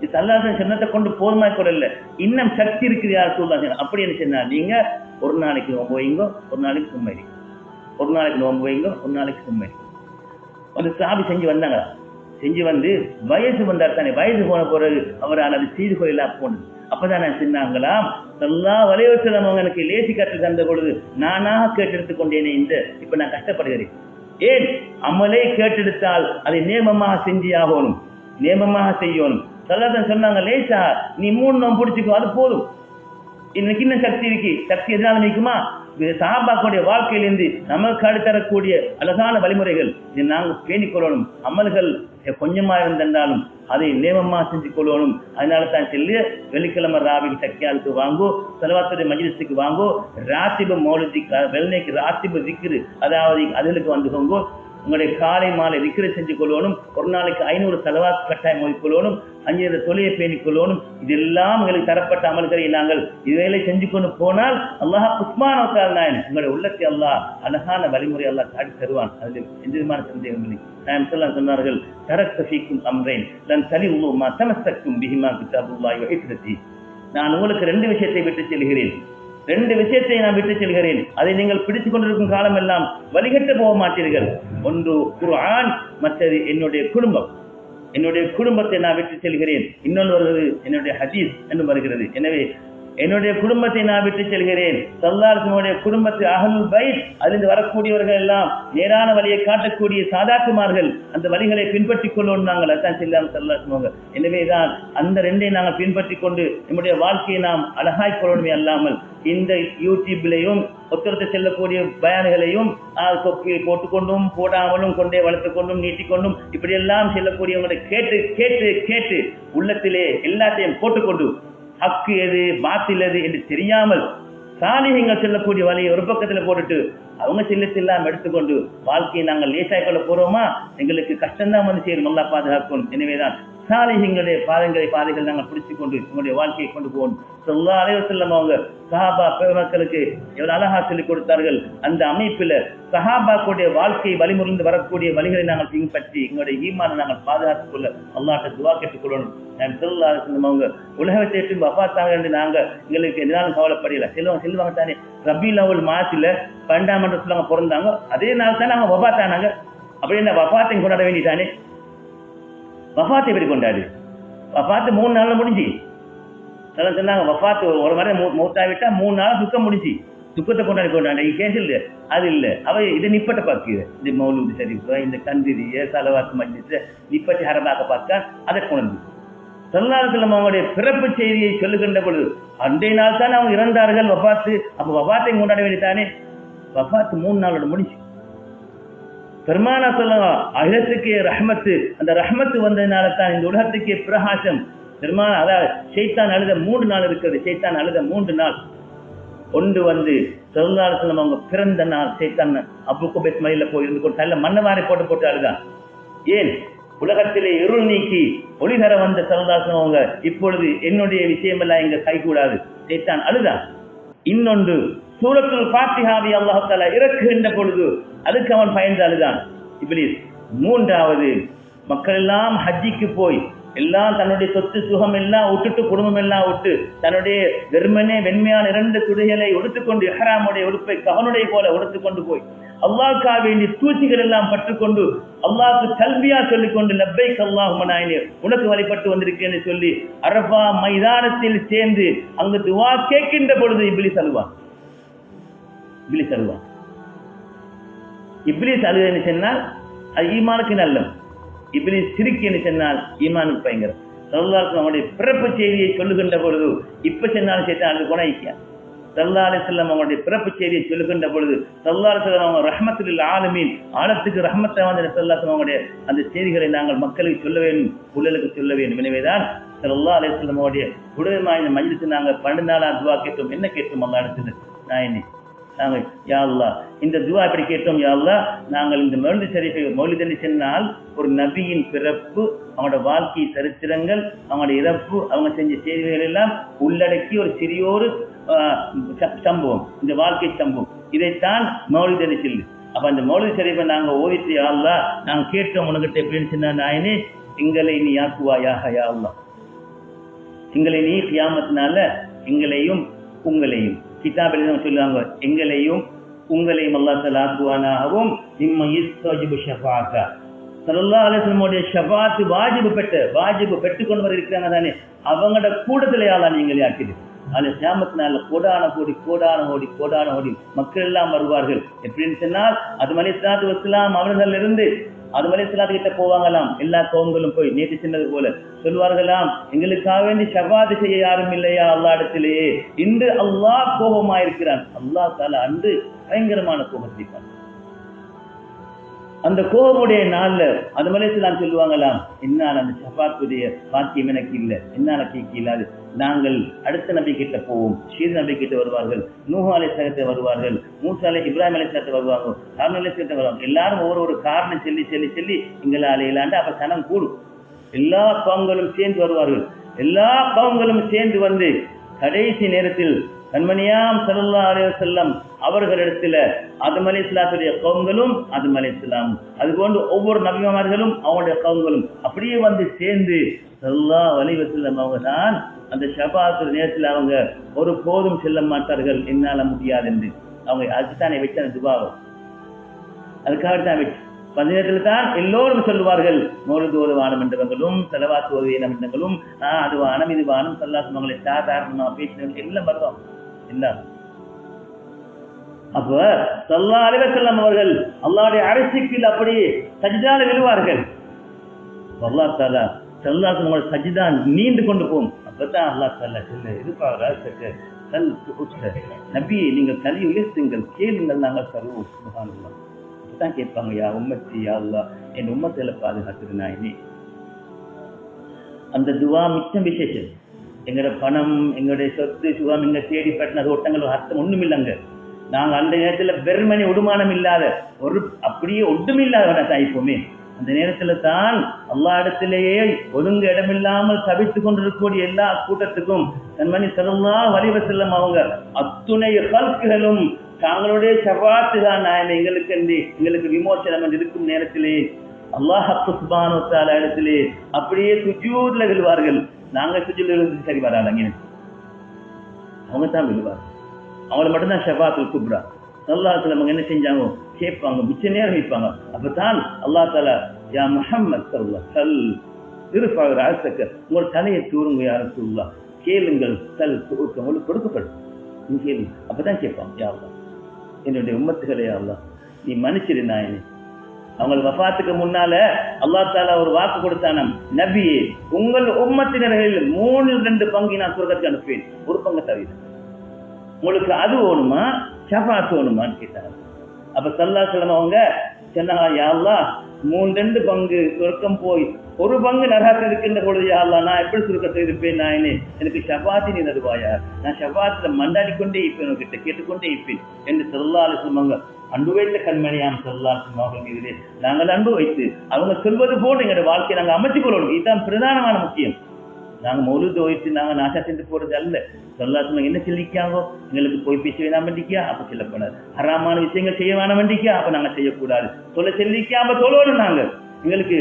இது அல்லாஹ் சொன்னதை கொண்டு போதுமா கூட இல்லை, இன்னும் சக்தி இருக்குது யார் சொல்லுவாங்க. அப்படி என்ன சொன்னால் நீங்க ஒரு நாளைக்கு நோன்பு வைங்க, ஒரு நாளைக்கு சும்மை, ஒரு நாளைக்கு நோன்பு வைங்க, ஒரு நாளைக்கு சும்மை. அந்த சாபி செஞ்சு வந்தாங்க. செஞ்சு வந்து வயசு வந்தார் தானே, வயசு போன பிறகு அவரால் அது செய்து கொள்ளலாம் போனது. அப்பதான் நான் சொன்னாங்களாம், ஸல்லல்லாஹு அலைஹி வஸல்லம் அவங்க எனக்கு லேசி கற்று தந்த பொழுது நானாக கேட்டெடுத்துக் கொண்டேனே, இப்ப நான் கஷ்டப்படுகிறேன். ஏன் அமலே கேட்டெடுத்தால் அதை நேமமாக செஞ்சு ஆகணும், நேமமாக செய்யணும். ஸல்லல்லாஹு சொன்னாங்க, லேசா நீ 3 நோன்பு பிடிச்சிக்கோ, அது போதும். இன்னைக்கு இன்னும் சக்தி இருக்கு. சக்தி எதனால நிற்குமா? சஹாபாக்களுடைய வாழ்க்கையிலிருந்து நமக்கு அடுத்தரக்கூடிய அழகான வழிமுறைகள் இதை நாங்கள் பேணிக்கொள்ளணும். அமல்கள் கொஞ்சமா இருந்தாலும் அதை நேமமா செஞ்சு கொள்ளணும். அதனால தான் சொல்லி வெள்ளிக்கிழமை ராவிக்கு சக்கியாளுக்கு வாங்கோ, செலவாத்துடைய மஜ்லிஸுக்கு வாங்கோ, ராத்திபு மௌலிதி வெள்ளைக்கு ராத்திபு திக்ரு, அதாவது அதுகளுக்கு வந்துக்கோங்கோ. உங்களுடைய காலை மாலை திக்ரை செஞ்சு கொள்ளணும். ஒரு நாளைக்கு 500 செலவாத்து கட்டாயம் ஓதிக்கொள்ளணும். 5 தொலையை பேணிக் கொள்ளணும். இதெல்லாம் எங்களுக்கு தரப்பட்ட அமல்களை நாங்கள் இவைகளை செஞ்சு கொண்டு போனால் அல்லாஹ் உஸ்மான் நாயன் உங்களுடைய உள்ளத்தை அல்லாஹ் அழகான வழிமுறை அல்லாஹ் காட்டி தருவான். அதில் எந்த விதமான சந்தேகமில்லை. நான் சொன்னார்கள், தரக்க ஃபீக்கும் அம்ரைன் லன் தலிஉ மா தமஸ்ஸக்தும் பிஹிமா கிதாபுல்லாஹி வ இத்ரதி. நான் உங்களுக்கு 2 விஷயத்தை விட்டு செல்கிறேன், 2 விஷயத்தை நான் விட்டு செல்கிறேன். அதை நீங்கள் பிடித்துக் கொண்டிருக்கும் காலம் எல்லாம் வழிகட்ட போக மாட்டீர்கள். ஒன்று குர்ஆன், மற்றது என்னுடைய குடும்பம். என்னுடைய குடும்பத்தை நான் விட்டு செல்கிறேன். இன்னொன்று வருகிறது என்னுடைய ஹதீஸ் என்று வருகிறது. எனவே என்னுடைய குடும்பத்தை நான் விட்டு செல்கிறேன். ஸல்லல்லாஹு குடும்பத்து அஹ்லுல் பைத், அதிலிருந்து வரக்கூடியவர்கள் எல்லாம் நேரான வழியை காட்டக்கூடிய சாதாக்குமார்கள், அந்த வழிகளை பின்பற்றி கொள்ளணும். நாங்கள் அதான் செல்லாம் ஸல்லல்லாஹு. எனவேதான் அந்த 2ஐ நாங்கள் பின்பற்றி கொண்டு நம்முடைய வாழ்க்கையை நாம் அழகாய் கொள்ளணுமே அல்லாமல் இந்த யூடியூப்லையும் ஒத்துழைத்து செல்லக்கூடிய பயான்களையும் தொப்பியை போட்டுக்கொண்டும் போடாமலும் கொண்டே வளர்த்து கொண்டும் நீட்டிக்கொண்டும் இப்படியெல்லாம் செல்லக்கூடியவங்களை கேட்டு கேட்டு கேட்டு உள்ளத்திலே எல்லாத்தையும் போட்டுக்கொண்டு ஹக்கு எது பாத்தில் எது என்று தெரியாமல் சாலிஹீங்கள் செல்லக்கூடிய வழியை ஒரு பக்கத்தில் போட்டுட்டு அவங்க செல்லத்தெல்லாம் எடுத்துக்கொண்டு வாழ்க்கையை நாங்கள் லேசாய் கொள்ள போறோமா, எங்களுக்கு கஷ்டம்தான் வந்து சேரும். நல்லா பாதுகாக்கணும். எனவேதான் சாலிஹீங்களுடைய பாதைகள் நாங்கள் பிடித்துக் கொண்டு உங்களுடைய வாழ்க்கையை கொண்டு போகணும். ஸல்லல்லாஹு அலைஹி வஸல்லம் அவங்க சஹாபா பெருமக்களுக்கு எவ்வளவு அழகா சொல்லிக் கொடுத்தார்கள். அந்த அமைப்பில் சஹாபாக்களுடைய வாழ்க்கை வழிமுறைந்து வரக்கூடிய வழிகளை நாங்கள் பின்பற்றி எங்களுடைய ஈமானை நாங்கள் பாதுகாத்துக் கொள்ள அல்லாஹ்ட்ட துஆ கேட்டுக் கொள்ளணும். நான் ஸல்லல்லாஹு அலைஹி வஸல்லம் அவங்க உலகத்தை விட்டு வஃபாத்தாக என்று நாங்கள் எங்களுக்கு எதனாலும் கவலைப்படையில செல்வாங்க தானே. ரபீல் அவ்வல் மாதத்தில் 12ஆம் ஆண்டு சொல்லுவாங்க பிறந்தாங்க, அதே நாள் தானே அவங்க வஃபாத்தானாங்க. அப்படி என்ன வஃபாத்தையும் கொண்டாட வேண்டிட்டானே, வஃபாத்தை எப்படி கொண்டாடு? வஃபாத்து 3 நாள்ல முடிஞ்சு சொன்னாங்க. வஃபாத்து ஒரு மாதிரி மௌத்தாவிட்டா 3 நாள் துக்கம் முடிஞ்சு, துக்கத்தை கொண்டாடி கேன்சல் அது இல்லை. அவ இதை நிப்பட்ட பார்க்குது. இந்த மௌலூது ஷரீஃப், இந்த கந்திரிய சலவாத் மஜ்லிஸை நிப்பட்டி ஹரமாக்க பார்த்தா அதை கொண்டு ஸல்லல்லாஹு அலைஹி வஸல்லம் அவங்களுடைய பிறப்பு செய்தியை சொல்லுகின்ற பொழுது அன்றைய நாள் தானே அவங்க இறந்தார்கள் வஃபாத்து. அப்போ வஃபாத்தை கொண்டாட வேண்டியதானே. வஃபாத்து 3 நாளோட முடிஞ்சு. பெருமானா சொல்லுங்க, அகிலத்துக்கு ரஹ்மத்து, அந்த ரஹ்மத்து வந்ததுனால தான் இந்த உலகத்துக்கு பிரகாசம். பெருமானா அதாவது ஷைத்தான் அழுத 3 நாள் இருக்கிறது. ஷைத்தான் அழுத 3 நாள். ஒன்று வந்து ஸல்லல்லாஹு அலைஹி வஸல்லம் அவங்க பிறந்த நாள். ஷைத்தான் அபூ குபைஸ் மலையில போய் இருந்து கொண்டு நல்ல மண்ணவாரி போட்டு அழுதான். ஏன்? உலகத்திலே இருள் நீக்கி ஒளிதர வந்த ஸல்லல்லாஹு அலைஹி வஸல்லம் அவங்க இப்பொழுது என்னுடைய விஷயமெல்லாம் இங்க கைகூடாது. ஷைத்தான் அழுதான். இன்னொன்று சூரத்துல் ஃபாத்திஹாவை அல்லாஹ் தஆலா இறக்குகின்ற பொழுது அதுக்கு அவன் பயந்து அழுதான் இப்லீஸ். 3வது மக்கள் எல்லாம் ஹஜ்ஜிக்கு போய் எல்லாம் தன்னுடைய சொத்து சுகம் எல்லாம் விட்டுட்டு குடும்பம் எல்லாம் விட்டு தன்னுடைய வெண்மையான 2 துடைகளை உடுத்துக்கொண்டு இஹ்ராமுடைய உடுப்பை கவனுடைய போல உடுத்துக்கொண்டு போய் அல்லாஹ்க்காக வேண்டி தூசிகள் எல்லாம் பற்றுக்கொண்டு அல்லாஹ்க்கு தல்பியா சொல்லிக்கொண்டு லப்பைக் அல்லாஹும்ம நாயினே உனக்கு வழிபட்டு வந்திருக்கேன்னு சொல்லி அரஃபா மைதானத்தில் சேர்ந்து அங்கு துவா கேட்கின்ற பொழுது இப்லீஸ் அழுவான். இப்லீஸ் அழுதுன்னு சொன்னால் அது ஈமானுக்கு நல்லம். இப்லீஸ் சிரிக்குன்னு சொன்னால் ஈமானுக்கு பயங்கரம். ஸல்லல்லாஹு அலைஹி வஸல்லம் அவருடைய பிறப்பு செய்தியை சொல்லுகின்ற பொழுது இப்ப சொன்னாலும் சேர்த்து அழுது போனா ஐக்கியா. ஸல்லல்லாஹு அலைஹி வஸல்லம் அவருடைய பிறப்பு செய்தியை சொல்லுகின்ற பொழுது ஸல்லல்லாஹு அலைஹி வஸல்லம் அவங்க ரஹ்மத்துல் லில் ஆலமீன், ஆலத்துக்கு ரஹ்மத்தாக வந்த ஸல்லல்லாஹு அலைஹி வஸல்லம் அவருடைய அந்த செய்திகளை நாங்கள் மக்களுக்கு சொல்ல வேண்டும், உள்ளலுக்கு சொல்ல வேண்டும். எனவேதான் ஸல்லல்லாஹு அலைஹி வஸல்லம் அவருடைய உடல்மாய் இந்த மஜ்லிஸை நாங்கள் 12 நாளா துஆ கேட்டோம். என்ன கேட்டோம்? அல்லாஹ் இடத்துல நான் நாங்கள் யா அல்லாஹ் இந்த துவா இப்படி கேட்டோம் யா அல்லாஹ், நாங்கள் இந்த மௌலித் ஷரீஃபை மௌலித் சொன்னால் ஒரு நபியின் பிறப்பு, அவங்களோட வாழ்க்கை சரித்திரங்கள், அவங்களோட இறப்பு, அவங்க செஞ்ச செய்திகள் எல்லாம் உள்ளடக்கி ஒரு சிறியோரு சம்பவம், இந்த வாழ்க்கை சம்பவம், இதைத்தான் மௌலித் சொல்லு. அப்ப அந்த மௌலித் ஷரீஃபை நாங்கள் ஓதிட்டு யா அல்லாஹ் நாங்கள் கேட்டோம் உனக்கிட்ட எப்படின்னு சொன்னா, நாயனே எங்களை நீ ஆக்குவாயாக யா அல்லாஹ், எங்களை நீ கியாமத்தினால எங்களையும் உங்களையும் கிதாபில் சொல்லுவாங்க, எங்களையும் உங்களையும் அல்லாஹ் தஆலா ஆக்குவானாகவும் நிம்ம யஸ்தஜிபு ஷஃபாஅத்தா ஸல்லல்லாஹு அலைஹி வஸல்லம் ஷஃபாஅத் வாஜிபு பெற்றுக்கொண்டு வர இருக்கிறாங்க தானே, அவங்களோட கூட்டத்தில் யாரெல்லாம் நீங்களே ஆக்கிடு. அந்த கியாமத்தினால கோடான கோடி மக்கள் எல்லாம் வருவார்கள். எப்படின்னு சொன்னால் ஆதம் அலைஹிஸ்ஸலாத்து வஸ்ஸலாம் அவர்கள் இருந்து ஆதம் அலைஹிஸ்ஸலாத்து கிட்ட போவாங்களாம், எல்லா கவுங்களும் போய் நேற்று சொன்னது போல சொல்வார்களாம், எங்களுக்காக வேண்டி ஷஃபாஅத் செய்ய யாரும் இல்லையா அல்லாஹ் இடத்திலேயே, இன்று அல்லாஹ் கோபமாயிருக்கிறான். அல்லாஹ் தஆலா அன்று பயங்கரமான கோபத்தை, அந்த கோபமுடைய நாள்ல ஆதம் அலைஹிஸ்ஸலாம் சொல்லுவாங்களாம், என்னால் அந்த ஷஃபாஅத்துடைய பாக்கியம் எனக்கு இல்லை, என்னால் கேட்கலாது, நாங்கள் அடுத்த நபி கிட்ட போவோம். ஷீத் நபி கிட்ட வருவார்கள், நூஹ் அலைஹிஸ்ஸலாத்தை வருவார்கள், மூசா இப்ராஹிம் அலைஹிஸ்ஸலாத்தை வருவாங்க, ஹாரூன் அலைஹிஸ்ஸலாத்தை வருவாங்க. எல்லாரும் ஒரு காரணம் சொல்லி எங்களால் இல்லாண்டு அப்ப சனம் கூடும். எல்லா கவுங்களும் சேர்ந்து வருவார்கள். எல்லா கவுங்களும் சேர்ந்து வந்து கடைசி நேரத்தில் கண்மணியாம் ஸல்லல்லாஹு அலைஹி வஸல்லம் அவர்களிடத்துல ஆதம் அலைஹிஸ்ஸலாத்துடைய கவுங்களும் ஆதம் அலைஹிஸ்ஸலாம், அதுபோன்று ஒவ்வொரு நபிமார்களும் அவங்களுடைய கவுங்களும் அப்படியே வந்து சேர்ந்து ஸல்லல்லாஹு அலைஹி வஸல்லம் அவங்க தான் அந்த ஷஃபாஅத் நேரத்தில் அவங்க ஒரு போதும் செல்ல மாட்டார்கள், என்னால முடியாது என்று. அவங்க அதுதானே வச்ச அந்த துவாவை, அதுக்காக தான் வச்சு அந்த நேரத்தில் தான் எல்லோரும் சொல்லுவார்கள், மௌலித் ஓத வானம் என்றவங்களும் ஸலவாத் ஓத வேணும் என்றவங்களும் அது வானம் இது வானம் ஸல்லல்லாஹு அலைஹி வஸல்லம் சாதாரணமா பேசினவங்க எல்லாம் வருவாங்க எல்லாம். அப்ப ஸல்லல்லாஹு அலைஹி வஸல்லம் அவர்கள் அல்லாஹ்வுடைய அரசுக்கு அப்படியே சஜ்தால விழுவார்கள். அல்லாஹ் தஆலா ஸல்லல்லாஹு அலைஹி வஸல்லம் சஜ்தா நீண்டு கொண்டு போகும். அப்பதான் அல்லாஹ் தஆலா சொல்ல எதிர்பார்க்கிறார், கல் துஸ்ஸ நபி நீங்கள் தலை உயர்த்துங்கள், கேளுங்கள், நாங்கள் தருவோம். சுப்ஹானல்லாஹ். தான் கேட்பாங்க, யா உம்மத்தி யா அல்லாஹ் என் உம்மத்தில பாதுகாத்துரு நாயனே. அந்த துவா மிச்சம் விசேஷம். எங்களோட பணம், எங்களுடைய சொத்து சுகம், எங்க தேடி பட்டின ஓட்டங்கள் அர்த்தம் ஒண்ணும் இல்லைங்க. நாங்க அந்த நேரத்துல வெறுமனி உடுமானம் இல்லாத ஒரு அப்படியே ஒன்றுமில்லாதவன தாய்ப்போமே. அந்த நேரத்துல தான் அல்லாஹ் இடத்திலேயே ஒழுங்கு இடமில்லாமல் தவித்துக் கொண்டிருக்கக்கூடிய எல்லா கூட்டத்துக்கும் கண்மணி ஸல்லல்லாஹு அலைஹி வஸல்லம் அவங்க அத்துணை கல்குகளும் தாங்களுடைய ஷஃபாஅத் தான் நாயனே எங்களுக்கு விமோசனம் என்று இருக்கும் நேரத்திலே அல்லாஹ் சுப்ஹானஹு வ தஆலா இடத்திலே அப்படியே சுஜூத்ல விழுவார்கள். நாங்க சுஜூத்ல இருந்து சரி வராங்க, அவங்க தான் விழுவார். அவங்களை மட்டும்தான் ஷஃபாஅத்துல் குப்ரா. ஸல்லல்லாஹு அலைஹி வஸல்லம் என்ன செஞ்சாங்க கேட்பாங்க, மிச்ச நேரம் வைப்பாங்க. அப்பதான் அல்லாஹ் தஆலா யா முஹம்மத் ஸல்லல்லாஹு அலைஹி இருஃபா ரஅஸக, உங்கள் தலையை தூருங்க யா ரசூலுல்லாஹ், கேளுங்கள் தல் உங்களுக்கு கொடுக்கப்படும், நீ கேளு. அப்பதான் கேட்பாங்க, யா அல்லாஹ் என்னுடைய உம்மத்துகளே அல்லாஹ் நீ மன்னிச்சிரு நாயனே. அவங்க வஃபாத்துக்கு முன்னால அல்லாஹ் தஆலா ஒரு வாக்கு கொடுத்தானாம், நபியே உங்கள் உம்மத்தினர்களில் 3/2 பங்கு நான் சொர்க்கத்துக்கு அனுப்புவேன், ஒரு பங்கு தவிர. உங்களுக்கு அது வேணுமா ஷஃபாஅத் வேணுமான்னு கேட்டாங்க. அப்ப ஸல்லல்லாஹு அலைஹி வஸல்லம் அவங்க சொன்னாங்க, யா அல்லாஹ் 3/2 பங்கு சொர்க்கம் போய் ஒரு பங்கு நரகத்தில் இருக்கின்ற பொழுது யா அல்லாஹ் நான் எப்படி சுருக்கத்தை இருப்பேன் நாயனே, எனக்கு ஷஃபாஅத் நீ தருவாயா, நான் ஷஃபாஅத்ல மண்டாடி கொண்டே இருப்பேன், உங்ககிட்ட கேட்டுக்கொண்டே இருப்பேன் என்று ஸல்லல்லாஹு அலைஹி வஸல்லம் அன்பு வைத்த கண்மணியாம் ஸல்லல்லாஹு அலைஹி வஸல்லம் மீதிலே நாங்கள் அன்பு வைத்து அவங்க சொல்வது போல் எங்களுடைய வாழ்க்கையை நாங்கள் அமைச்சுக் கொள்ளணும். இதுதான் பிரதானமான முக்கியம். நாங்க மௌலித் ஓதிட்டு நாங்க நாசா சென்று போறது அல்ல. ஸல்லல்லாஹு அலைஹி வஸல்லம் என்ன சொல்லிக்காங்க, எங்களுக்கு போய் பேச வேணாம் வேண்டிக்கா, அப்ப சொல்லக்கூடாது. ஹராமான விஷயங்கள் செய்ய வேணாம் வேண்டிக்கா, அப்ப நாங்க செய்யக்கூடாது. சொல்ல சொல்லிக்கா, அப்ப சொல்லணும். நாங்க எங்களுக்கு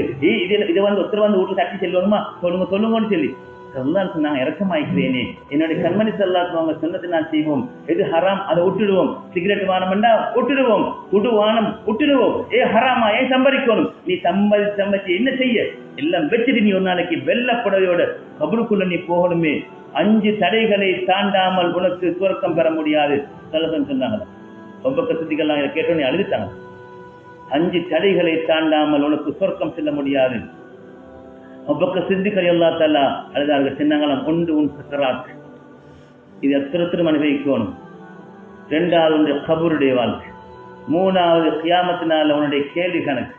இதை ஒருத்தர் வந்து வீட்டுல தட்டி செல்லணுமா, சொல்லுங்கன்னு சொல்லி ஸல்லல்லாஹு நான் இறக்கமாயிக்கிறேனே, என்னுடைய கண்மணி ஸல்லல்லாஹு அவங்க சொன்னதை நான் செய்வோம். எது ஹராம் அதை விட்டுடுவோம். சிகரெட் வானம்டா விட்டுடுவோம், குடு வானம் விட்டுடுவோம். ஹராமா ஏன் சம்பாதிக்கணும், நீ சம்பாதிச்சு என்ன செய்ய, எல்லாம் வச்சுட்டு நீ ஒரு நாளைக்கு வெள்ளப்புடவையோட கபருக்குள்ள நீ போகணுமே. 5 தடைகளை தாண்டாமல் உனக்கு சுவர்க்கம் பெற முடியாது சொன்னாங்க. ரொம்ப கசதிகள்லாம் இதை கேட்டோன்னு அழுதுட்டாங்க. 5 தடைகளை தாண்டாமல் உனக்கு சுவர்க்கம் செல்ல முடியாது. அபூபக்கர் சித்திக் ரலியல்லாஹு தஆலா அழுதார்கள். சொன்னாங்களாம், ஒன்று உன் சக்கராத், இது எத்திரத்திலும் அனுபவிக்கணும். 2வது உன்னுடைய கபருடைய வாழ்க்கை, 3வது கியாமத்தினால உன்னுடைய கேள்வி கணக்கு,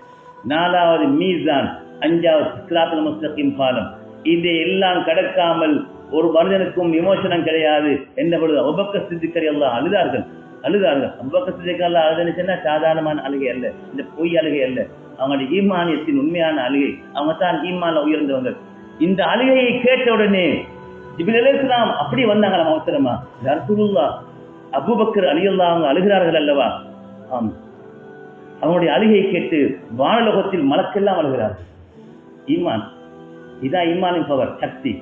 4வது மீசான், 5வது சிராத்துல் முஸ்தகீம் பாலம். இதை எல்லாம் கடக்காமல் ஒரு மனிதனுக்கும் விமோசனம் கிடையாது என்ற பொழுது அபூபக்கர் சித்திக் ரலியல்லாஹு அழுதார்கள். அழுதார்கள். அபூபக்கர் சித்திக் அழுதுன்னு சொன்னா சாதாரணமான அழுகை அல்ல, இந்த பொய் அழுகை அல்ல, அவங்களுடைய ஈமானியத்தின் உண்மையான அழுகை. அவங்க தான் ஈமான்ல உயர்ந்தவங்க. இந்த அழுகையை கேட்ட உடனே ஜிப்ரீல் அலைஹிஸ்ஸலாம் அப்படி வந்தாங்களாம் அவசரமா. யா ரசூலுல்லாஹ், அபூபக்கர் ரலியல்லாஹு அன்ஹு அழுகிறார்கள் அல்லவா? ஆம். அவனுடைய அழுகையை கேட்டு வானலோகத்தில் மலக்கெல்லாம் அழுகிறார்கள். ஈமான், இதான் ஈமானின் பவர், சக்தி.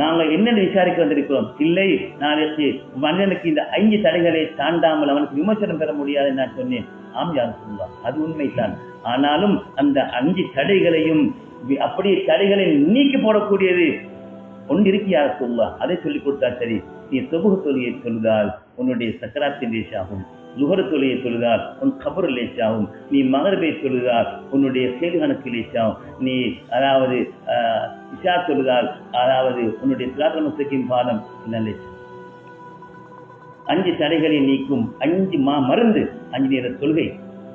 நாங்கள் என்னென்னு விசாரிக்க வந்திருக்கிறோம். இல்லை, நாளைக்கு மனிதனுக்கு இந்த 5 தடைகளை தாண்டாமல் அவனுக்கு விமர்சனம் பெற முடியாது நான் சொன்னேன். ஆம் யா ரசூலுல்லாஹ், அது உண்மைதான். ஆனாலும் அந்த 5 தடைகளையும் அப்படியே தடைகளை நீக்கி போடக்கூடியது ஒன்று இருக்கு யா ரசூலுல்லாஹ், அதை சொல்லிக் கொடுத்தா சரி. நீ சுபஹ் தொழுகையை தொழுதால் உன்னுடைய சக்கராத்தின் லேசாகும், லுஹர் தொழுகையை தொழுதால் உன் கபர் லேசாகும், நீ மகரிபை தொழுதால் உன்னுடைய செயல் கணக்கு லேசாகும், நீ அதாவது இஷா தொழுதால் அதாவது உன்னுடைய சிராத்துல் முஸ்தகீம் பாதம் லேசாகும். 5 தடைகளை நீக்கும் 5 மருந்து 5 நேர தொழுகை.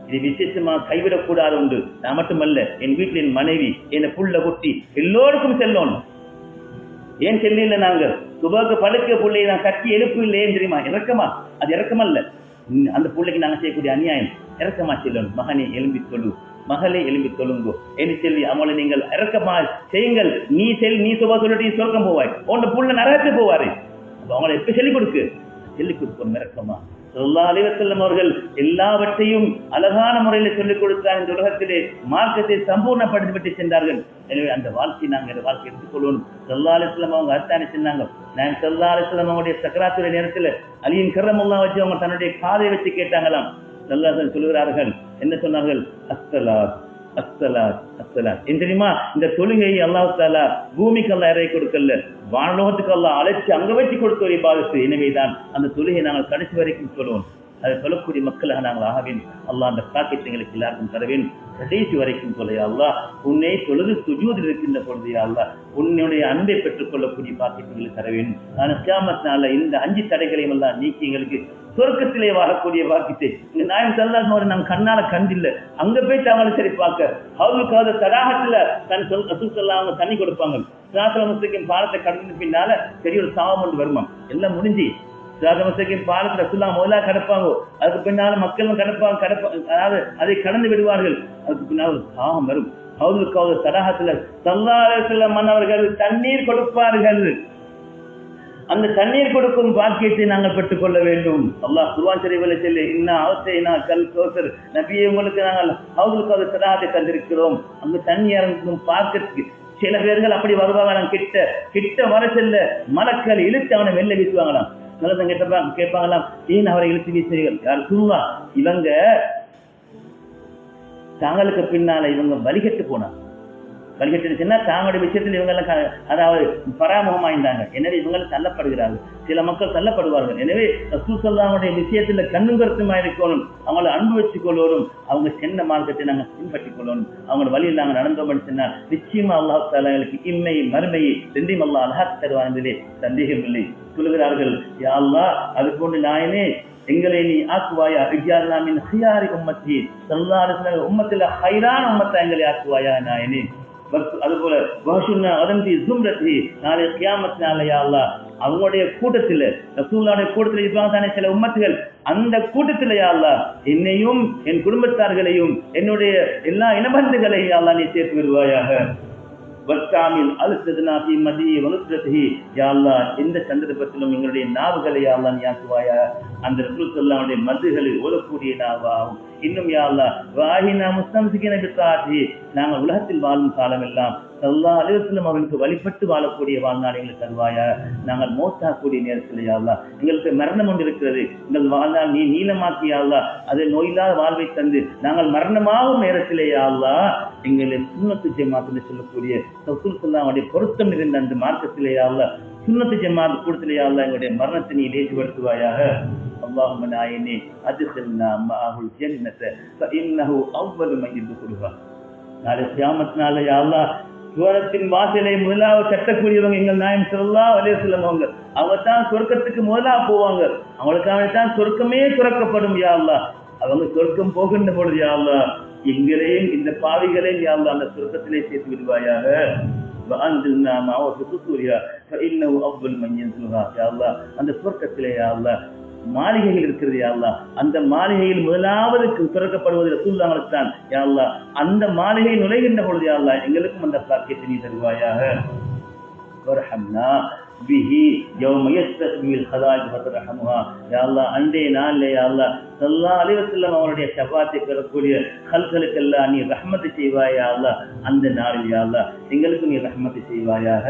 இது விசேஷமாக கைவிடக்கூடாது உண்டு. நான் மட்டுமல்ல, என் வீட்டில் என் மனைவி, என் புள்ள குட்டி எல்லோருக்கும் செல்லணும். ஏன் செல்ல நாங்க சுபக்கு படுக்க பிள்ளையை நான் கட்டி எழுப்பு இல்லை, ஏன் தெரியுமா? இறக்கமா? அது இறக்கமல்ல, அந்த பிள்ளைக்கு நாங்கள் செய்யக்கூடிய அநியாயம். இறக்கமா செல்லணும். மகனை எலும்பி தொழு, மகளை எலும்பி தொழுங்கோ என்று சொல்லி அவங்களை நீங்கள் இறக்கமா செய்யுங்கள். நீ சுபா சொல்லிட்டு சொர்க்கம் போவாய், உன்னோட புள்ள நரகத்துக்கு போவாரு. அவங்களை எப்ப சொல்லிக் கொடுக்கணும் இறக்கமா. ஸல்லல்லாஹு அலைஹி வஸல்லம் அவர்கள் எல்லாவற்றையும் அழகான முறையில் சொல்லிக் கொடுத்தார். இந்த உலகத்திலே மார்க்கத்தை சம்பூர்ணப்படுத்திவிட்டு சென்றார்கள். எனவே அந்த வாழ்க்கை நாங்கள் வாழ்க்கை எடுத்துக்கொள்ளணும். ஸல்லல்லாஹு அலைஹி வஸல்லம் அவங்க அத்தானே சொன்னாங்க. நான் ஸல்லல்லாஹு அலைஹி வஸல்லம் அவங்களுடைய சக்கராத்துடைய நேரத்தில் அலியின் கர்ரமல்லாஹு வச்சு அவங்க தன்னுடைய காதை வச்சு கேட்டாங்களாம். ஸல்லல்லாஹு அலைஹி சொல்லுகிறார்கள், என்ன சொன்னார்கள்? அஸ்ஸலாத் அஸ்ஸலாத் அஸ்ஸலாத். ஏன் தெரியுமா? இந்த தொழுகையை அல்லாஹ் தஆலா பூமிக்கு அல்லாஹ் இறக்கி கொடுக்கல, வானலோகத்துக்கு அல்லாஹ் அழைச்சி அங்க வச்சு கொடுத்த ஒரு இபாதத்து. எனவேதான் அந்த தொழுகையை நாங்கள் கடைசி வரைக்கும் சொல்லுவோம். அதை சொல்லக்கூடிய மக்களாக நாங்கள் ஆகவேன். அல்லாஹ் அந்த பாக்கியத்தை எங்களுக்கு எல்லாருக்கும் தரவேன். கடைசி வரைக்கும் சொல்லையா அல்லாஹ், உன்னை தொழுது சுஜூதில் இருக்கின்ற பொழுது அல்லாஹ் உன்னுடைய அன்பை பெற்றுக் கொள்ளக்கூடிய பாக்கியத்தை எங்களுக்கு தரவேன். ஆனால் கியாமத் நாள்ல இந்த 5 தடைகளையும் எல்லாம் நீக்கி எங்களுக்கு சொர்க்கத்திலே வாழக்கூடிய பாக்கியத்தை இந்த நாயம் ஸல்லல்லாஹு அலைஹி நாங்கள் கண்ணால கண்டில்லை. அங்க போய் அவங்களும் சரி பார்க்க ஹவுலுக்காத தடாகத்துல ரசூல் ஸல்லல்லாஹு அலைஹி தண்ணி கொடுப்பாங்க. சிராத்துல் முஸ்தகீம் பாலத்தை கடந்து பின்னால பெரிய ஒரு சாவம் ஒன்று வருமா, எல்லாம் முடிஞ்சு சிராத்துல் முஸ்தகீம் பாலத்தை ரசூலுல்லாஹ் முதலா கடப்பாங்க. அதுக்கு பின்னால மக்களும் கடப்பாங்க, அதாவது அதை கடந்து விடுவார்கள். அதுக்கு பின்னால் ஒரு சாவம் வரும். ஹவுலுக்காத தடாகத்துல ஸல்லல்லாஹு அலைஹி வஸல்லம் மன்னவர்கள் தண்ணீர் கொடுப்பார்கள். அந்த தண்ணீர் கொடுக்கும் பாக்கியத்தை நாங்கள் பெற்றுக்கொள்ள வேண்டும். அல்லாஹ் குர்ஆன் ஷரீஃபில் சொல்லி, இன்னா அவ்ஸைனா கல் கௌசர், நபியே உங்களுக்கு நாங்கள் ஹவுலுக்காத தடாகத்தை தந்திருக்கிறோம். அங்க தண்ணி இறங்கும் பார்க்கறதுக்கு சில பேர்கள் அப்படி வருவாங்களாம். கிட்ட வர செல்ல மலக்கள் இழுத்து அவனை வெளில வீசுவாங்களாம். நல்லதான் கேட்பாங்களாம், ஏன் அவரை இழுத்து வீசுறீர்கள்? யார் சொல்லுவா? இவங்க தாங்களுக்கு பின்னால இவங்க வழிகட்டு போனாங்க. வழிகட்டுச்சுன்னா தாங்களுடைய விஷயத்தில் இவங்க எல்லாம் அதாவது பராமுகமாயிருந்தாங்க. எனவே இவங்களும் தள்ளப்படுகிறார்கள். சில மக்கள் தள்ளப்படுவார்கள். எனவே ரசூல் ஸல்லல்லாஹு அலைஹி வஸல்லம் விஷயத்துல கண்ணும் கருத்துமா இருக்கணும். அவங்களை அன்பு வச்சு கொள்ளணும். அவங்க சென்ன மார்க்கத்தை நாங்கள் பின்பற்றிக் கொள்ளணும். அவங்க வழியில் நாங்கள் நடந்தோம் சொன்னால் நிச்சயமா அல்லாஹ் தஆலா எங்களுக்கு இம்மை மறுமையை ரெண்டையும் அல்லாஹ் அழகாக தருவான் என்பதிலே சந்தேகம் இல்லை. சொல்லுகிறார்கள், யா அல்லாஹ், அது போன்று நாயனே எங்களை நீ ஆக்குவாயா, இஜ்அல்னா மின் ஹியாரி உம்மத்தி, ஸல்லல்லாஹு அலைஹி வஸல்லம் உம்மத்தில ஹைரான உம்மத்தா எங்களை ஆக்குவாயா நாயனே. அதுபோல வஹ்ஷுன்னா அதந்தி ஜும்ரத்தி, நாளை கியாமத் நாளையா அல்லாஹ் அவங்களுடைய கூட்டத்தில் ரசூலுல்லாஹ்வுடைய கூட்டத்தில் இருப்பாங்க தானே சில உம்மத்துகள், அந்த கூட்டத்தில் யா அல்லாஹ் என்னையும் என் குடும்பத்தார்களையும் என்னுடைய எல்லா இனபந்துகளையும் அல்லாஹ் நீ சேர்த்து விடுவாயாக. வஸ்தாமில் அல்சத்னா ஃபீ மதி வனுஸ்ரத்திஹி, யா அல்லாஹ் எந்த சந்தர்ப்பத்திலும் எங்களுடைய நாவுகளை யா அல்லாஹ் நீ ஆக்குவாயா. அந்த ரசூல் ஸல்லல்லாஹு அலைஹி வஸல்லம் மதுகளை ஓதக்கூடிய நாவாகும். இன்னும் யா அல்லாஹ் வாஹினா முஸ்தம்சிகின பித்தாஹி, நாங்கள் உலகத்தில் வாழும் காலம் எல்லாம் ஸல்லல்லாஹு அலைஹி வஸல்லம் அவர்களுக்கு வழிபட்டு வாழக்கூடிய வாழ்நாள் எங்களுக்கு தருவாயா. நாங்கள் மௌத்தாகக்கூடிய நேரத்தில் யா அல்லாஹ் எங்களுக்கு மரணம் ஒன்று இருக்கிறது, எங்கள் வாழ்நாள் நீ நீளமாக்கி யா அல்லாஹ் அதை நோயில்லாத வாழ்வை தந்து நாங்கள் மரணமாகும் நேரத்திலே யா அல்லாஹ் எங்களை சுன்னத்து ஜமாத் சொல்லக்கூடிய ரசூல் ஸல்லல்லாஹு அலைஹி பொருத்தம் இருந்த அந்த மார்க்கத்திலே யா அல்லாஹ் சுன்னத்து ஜமாத் கூட்டத்திலே யா அல்லாஹ் எங்களுடைய மரணத்தை நீ லேசுபடுத்துவாயாக. اللهم نعيني أدخلنا معه الجنة فإنه أول من يدخلها. நாளை கியாமத் நாளை யா அல்லாஹ் சுவனத்தின் வாசலை முதலாவது தட்டக்கூடியவங்க எங்கள் நாயகம் ஸல்லல்லாஹு அலைஹி வஸல்லம் அவங்க தான் சொர்க்கத்துக்கு முதலாக போவாங்க. அவங்களுக்காக தான் சொர்க்கமே துறக்கப்படும் யா அல்லாஹ். அவங்க சொர்க்கம் போகின்ற பொழுது யா அல்லாஹ் எங்களையும் இந்த பாவிகளையும் யா அல்லாஹ் அந்த சொர்க்கத்திலே சேர்த்து விடுவாயாக. وأنزلنا معه في سوريا فإنه أفضل من ينزلها. யா அல்லாஹ் அந்த சொர்க்கத்திலே யா அல்லாஹ் மாளிகைகள் இருக்கிறது யா அல்லாஹ். அந்த மாளிகையில் முதலாவது திறக்கப்படுவது ரசூலுல்லாஹ்வுக்கு தான் யா அல்லாஹ். அந்த மாளிகை நுழைகின்ற பொழுது யா அல்லாஹ் எங்களுக்கும் அந்த பாக்கியத்தை நீ தருவாயாக. வர்ஹம்னா பிஹி யௌம யஸ்தக்பில் ஹலாயிக் ஃபத்ரஹம்ஹா. யா அல்லாஹ் அன்றைய நாளிலே யா அல்லாஹ் ஸல்லல்லாஹு அலைஹி வஸல்லம் அவருடைய ஷஃபாத்தை பெறக்கூடிய ஹல்களுக்கெல்லாம் நீ ரஹ்மத்தை செய்வாயா அல்லாஹ். அந்த நாளில் யா அல்லாஹ் எங்களுக்கு நீ ரஹ்மத்தை செய்வாயாக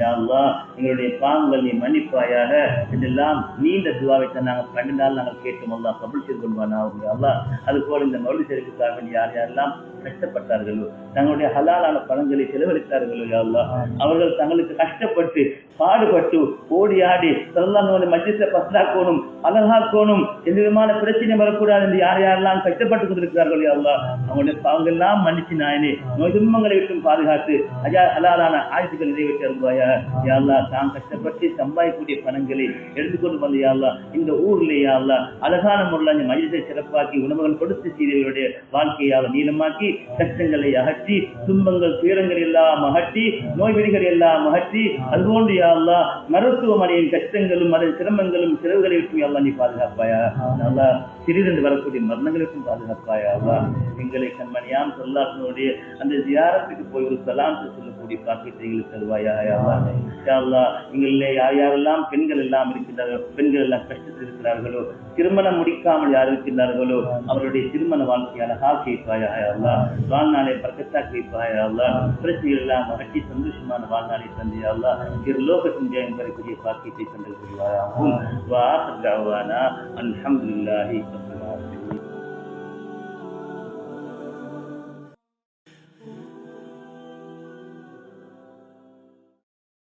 யா அல்லாஹ். எங்களுடைய பாவங்கள் நீ மன்னிப்பாயாக. இதெல்லாம் நீண்ட துஆவை தான் நாங்கள் 2 நாள் நாங்கள் கேட்டோம். அல்லாஹ் கபூல் செய்து கொள்வானாக யா அல்லாஹ். அதுபோல இந்த மௌலித் ஷரீஃபுக்காக யார் யாரெல்லாம் கஷ்டப்பட்டார்களோ, தங்களுடைய ஹலாலான பணங்களை செலவழித்தார்களோ யா அல்லாஹ், அவர்கள் தங்களுக்கு கஷ்டப்பட்டு பாடுபட்டு ஓடி ஆடி ஸல்லல்லாஹு மஜ்லிஸை பஸ்லாக்கணும், அழகாக்கணும், எந்த விதமான பிரச்சனை வரக்கூடாது என்று யார் யாரெல்லாம் கஷ்டப்பட்டு கொண்டிருக்கிறார்கள் யா அல்லாஹ், அவங்களுடைய பாவங்கள் எல்லாம் மன்னிச்சு நாயனே நோய் துன்பங்களை விட்டும் பாதுகாத்து ஹலாலான ஆயுசுகள் நிறைவேற்றி அருள்வாயா யா அல்லாஹ். தான் கஷ்டப்பட்டு சம்பாதிக்கக்கூடிய பணங்களை எடுத்துக்கொண்டு வந்து யா அல்லாஹ் இந்த ஊர்ல யா அல்லாஹ் அழகான முறையில் அந்த மஜ்லிஸை சிறப்பாக்கி உணவுகள் கொடுத்து சீரியர்களுடைய வாழ்க்கையாக நீளமாக்கி கஷ்டங்களை அகற்றி துன்பங்கள் துயரங்கள் எல்லாம் அகற்றி நோய் விதிகள் எல்லாம் அகற்றி அதுபோன்று யா அல்லாஹ் மருத்துவமனையின் கஷ்டங்களும் அதன் சிரமங்களும் செலவுகளை விட்டு அல்லாஹ் நீ பாதுகாப்பாயா அல்லாஹ். சிறிதென்று வரக்கூடிய மரணங்களை விட்டும் பாதுகாப்பாயா அல்லாஹ். எங்களை கண்மணியாம் ஸல்லல்லாஹு அந்த ஜியாரத்துக்கு போய் ஒரு சலாம் சொல்லக்கூடிய பாக்கியத்தை எங்களுக்கு தருவாயா யா அல்லாஹ். யா அல்லாஹ் எங்களிலே யார் யாரெல்லாம் பெண்கள் எல்லாம் இருக்கின்றார்களோ, பெண்கள் எல்லாம் கஷ்டத்தில் இருக்கிறார்களோ, திருமணம் முடிக்காமல் யார் இருக்கின்றார்களோ அவருடைய திருமண வாழ்க்கையை அழகாக வைப்பாயா யா அல்லாஹ். வாழ்நாளை பரக்கத்தாக்கி வைப்பாயா அல்லாஹ். பிரச்சனைகள் எல்லாம் அகற்றி சந்தோஷமான வாழ்நாளை தந்தையா அல்லாஹ். லோகத்தின் ஜெயம் பெறக்கூடிய பாக்கியத்தை தந்து கொள்வாயாகும். வா ஆஹிர் தஅவானா அல்ஹம்துலில்லாஹி